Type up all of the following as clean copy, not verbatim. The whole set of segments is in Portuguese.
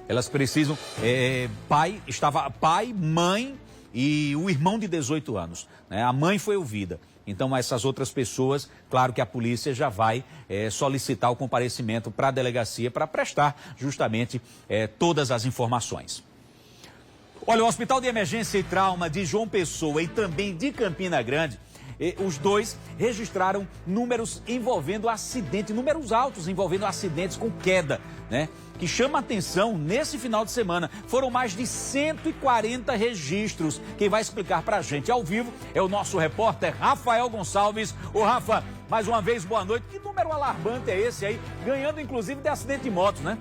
Elas precisam, pai, mãe e o irmão de 18 anos, né? A mãe foi ouvida. Então, essas outras pessoas, claro que a polícia já vai solicitar o comparecimento para a delegacia para prestar justamente todas as informações. Olha, o Hospital de Emergência e Trauma de João Pessoa e também de Campina Grande, os dois registraram números altos envolvendo acidentes com queda, né? Que chama a atenção nesse final de semana. Foram mais de 140 registros. Quem vai explicar pra gente ao vivo é o nosso repórter Rafael Gonçalves. Ô Rafa, mais uma vez, boa noite. Que número alarmante é esse aí? Ganhando inclusive de acidente de motos, né?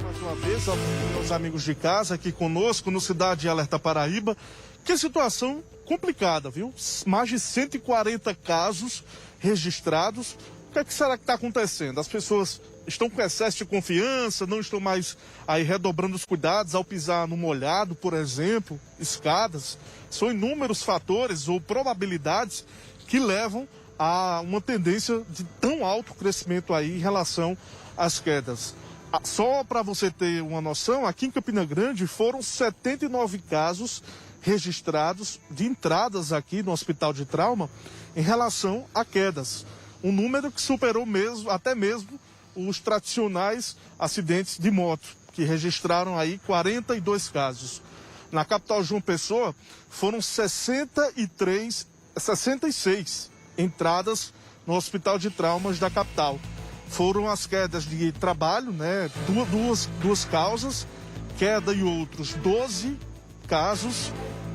Mais uma vez, meus amigos de casa aqui conosco no Cidade Alerta Paraíba. Que situação complicada, viu? Mais de 140 casos registrados. O que é que será que está acontecendo? As pessoas estão com excesso de confiança, não estão mais aí redobrando os cuidados ao pisar no molhado, por exemplo, escadas. São inúmeros fatores ou probabilidades que levam a uma tendência de tão alto crescimento aí em relação às quedas. Só para você ter uma noção, aqui em Campina Grande foram 79 casos registrados de entradas aqui no Hospital de Trauma em relação a quedas. Um número que superou até mesmo os tradicionais acidentes de moto, que registraram aí 42 casos. Na capital João Pessoa, foram 66 entradas no Hospital de Traumas da capital. Foram as quedas de trabalho, né? Duas causas, queda e outros 12 casos,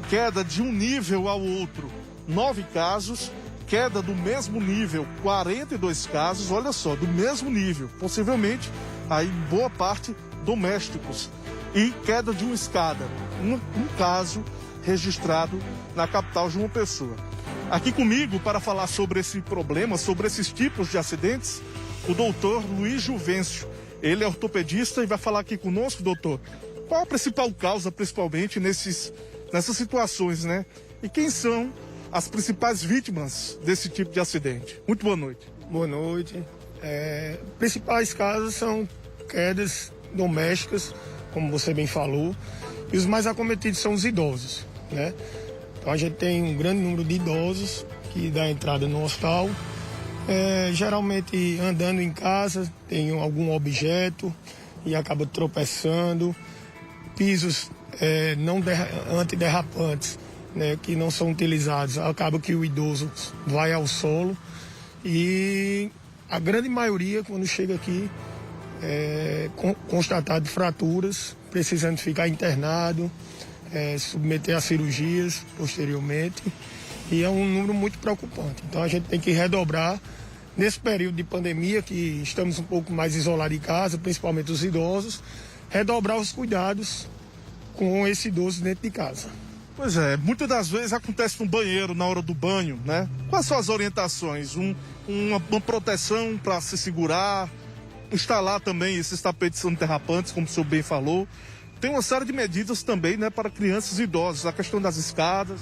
queda de um nível ao outro 9 casos, queda do mesmo nível 42 casos, olha só, do mesmo nível, possivelmente aí boa parte domésticos, e queda de uma escada, um caso registrado na capital João Pessoa. Aqui comigo para falar sobre esse problema, sobre esses tipos de acidentes, o doutor Luiz Juvencio. Ele é ortopedista e vai falar aqui conosco, doutor, qual a principal causa, principalmente nessas situações, né? E quem são as principais vítimas desse tipo de acidente? Muito boa noite. Boa noite. Principais causas são quedas domésticas, como você bem falou, e os mais acometidos são os idosos, né? Então a gente tem um grande número de idosos que dá entrada no hospital, geralmente andando em casa, tem algum objeto e acaba tropeçando, pisos não antiderrapantes, né, que não são utilizados, acaba que o idoso vai ao solo e a grande maioria, quando chega aqui, constatado fraturas, precisando ficar internado, submeter a cirurgias posteriormente, e é um número muito preocupante. Então a gente tem que redobrar nesse período de pandemia, que estamos um pouco mais isolados em casa, principalmente os idosos, redobrar os cuidados com esse idoso dentro de casa. Pois é, muitas das vezes acontece no banheiro, na hora do banho, né? Quais são as orientações? Uma proteção para se segurar, instalar também esses tapetes antiderrapantes, como o senhor bem falou. Tem uma série de medidas também, né, para crianças e idosos, a questão das escadas.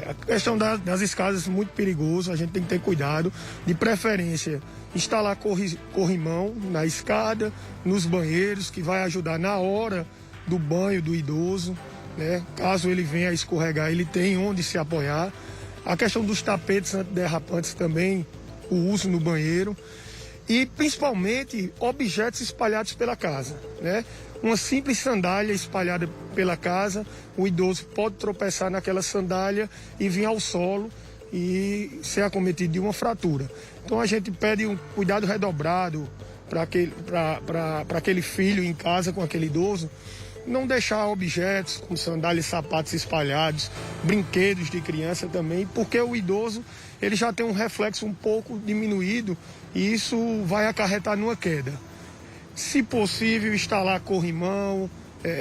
A questão das escadas é muito perigoso, a gente tem que ter cuidado, de preferência instalar corrimão na escada, nos banheiros, que vai ajudar na hora do banho do idoso, né? Caso ele venha a escorregar, ele tem onde se apoiar. A questão dos tapetes antiderrapantes também, o uso no banheiro. E principalmente objetos espalhados pela casa, né? Uma simples sandália espalhada pela casa, o idoso pode tropeçar naquela sandália e vir ao solo e ser acometido de uma fratura. Então a gente pede um cuidado redobrado para aquele filho em casa com aquele idoso, não deixar objetos como sandálias e sapatos espalhados, brinquedos de criança também, porque o idoso ele já tem um reflexo um pouco diminuído e isso vai acarretar numa queda. Se possível, instalar corrimão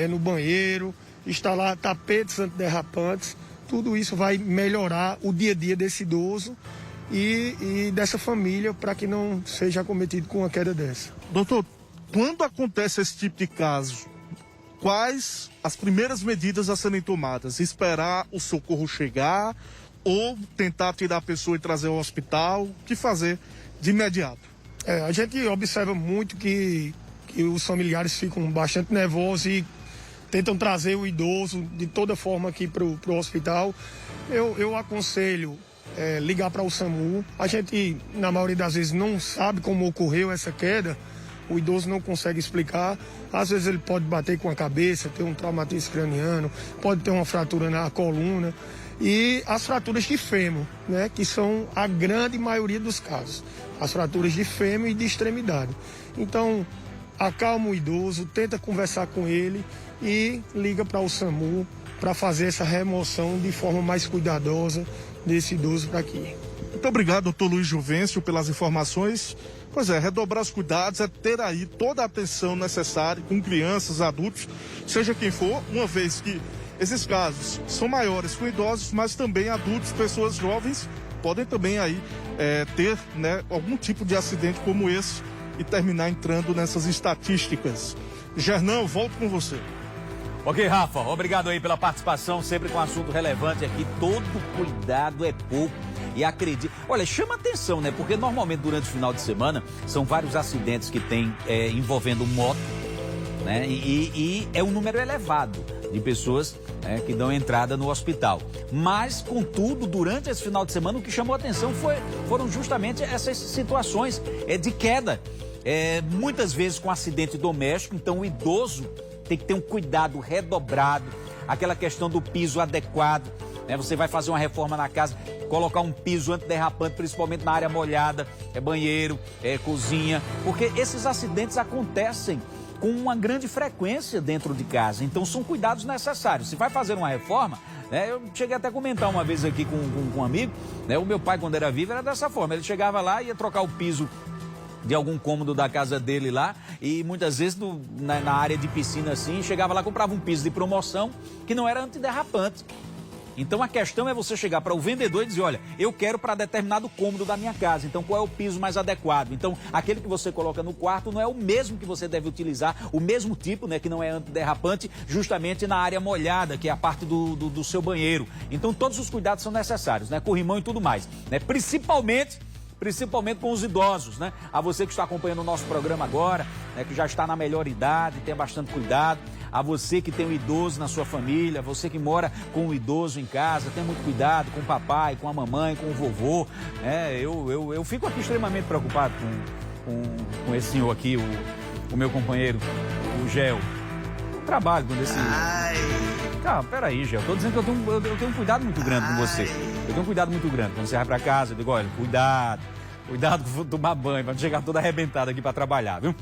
no banheiro, instalar tapetes antiderrapantes, tudo isso vai melhorar o dia a dia desse idoso e dessa família para que não seja acometido com uma queda dessa. Doutor, quando acontece esse tipo de caso, quais as primeiras medidas a serem tomadas? Esperar o socorro chegar ou tentar tirar a pessoa e trazer ao hospital? O que fazer de imediato? A gente observa muito que que os familiares ficam bastante nervosos e tentam trazer o idoso de toda forma aqui para o hospital. Eu aconselho ligar para o SAMU. A gente, na maioria das vezes, não sabe como ocorreu essa queda. O idoso não consegue explicar. Às vezes ele pode bater com a cabeça, ter um traumatismo craniano, pode ter uma fratura na coluna. E as fraturas de fêmur, né, que são a grande maioria dos casos. As fraturas de fêmur e de extremidade. Então, acalma o idoso, tenta conversar com ele e liga para o SAMU para fazer essa remoção de forma mais cuidadosa desse idoso para aqui. Muito obrigado, doutor Luiz Juvencio, pelas informações. Pois é, redobrar os cuidados é ter aí toda a atenção necessária com crianças, adultos, seja quem for, uma vez que esses casos são maiores com idosos, mas também adultos, pessoas jovens, podem também aí ter, né, algum tipo de acidente como esse e terminar entrando nessas estatísticas. Gernão, volto com você. Ok, Rafa, obrigado aí pela participação, sempre com assunto relevante aqui. Todo cuidado é pouco. E acredite, olha, chama atenção, né? Porque normalmente durante o final de semana são vários acidentes que tem envolvendo moto, né? E é um número elevado de pessoas que dão entrada no hospital. Mas, contudo, durante esse final de semana o que chamou atenção foram justamente essas situações de queda. Muitas vezes com acidente doméstico, então o idoso tem que ter um cuidado redobrado, aquela questão do piso adequado, né? Você vai fazer uma reforma na casa, colocar um piso antiderrapante, principalmente na área molhada, banheiro, cozinha, porque esses acidentes acontecem com uma grande frequência dentro de casa, então são cuidados necessários. Se vai fazer uma reforma, né, eu cheguei até a comentar uma vez aqui com um amigo, né, o meu pai quando era vivo era dessa forma, ele chegava lá e ia trocar o piso de algum cômodo da casa dele lá e muitas vezes na área de piscina assim, chegava lá, comprava um piso de promoção que não era antiderrapante. Então a questão é você chegar para o vendedor e dizer, olha, eu quero para determinado cômodo da minha casa, então qual é o piso mais adequado? Então aquele que você coloca no quarto não é o mesmo que você deve utilizar, o mesmo tipo, né, que não é antiderrapante, justamente na área molhada, que é a parte do seu banheiro. Então todos os cuidados são necessários, né, corrimão e tudo mais, né, principalmente com os idosos, né? A você que está acompanhando o nosso programa agora, né, que já está na melhor idade, tenha bastante cuidado. A você que tem um idoso na sua família, você que mora com um idoso em casa, tenha muito cuidado com o papai, com a mamãe, com o vovô. Eu fico aqui extremamente preocupado com esse senhor aqui, o meu companheiro, o Gel. Eu trabalho com esse... Calma, peraí, Gel. Estou dizendo que eu tenho um cuidado muito grande com você. Eu tenho um cuidado muito grande. Quando você vai para casa, eu digo, olha, cuidado com tomar banho, para não chegar toda arrebentada aqui para trabalhar, viu?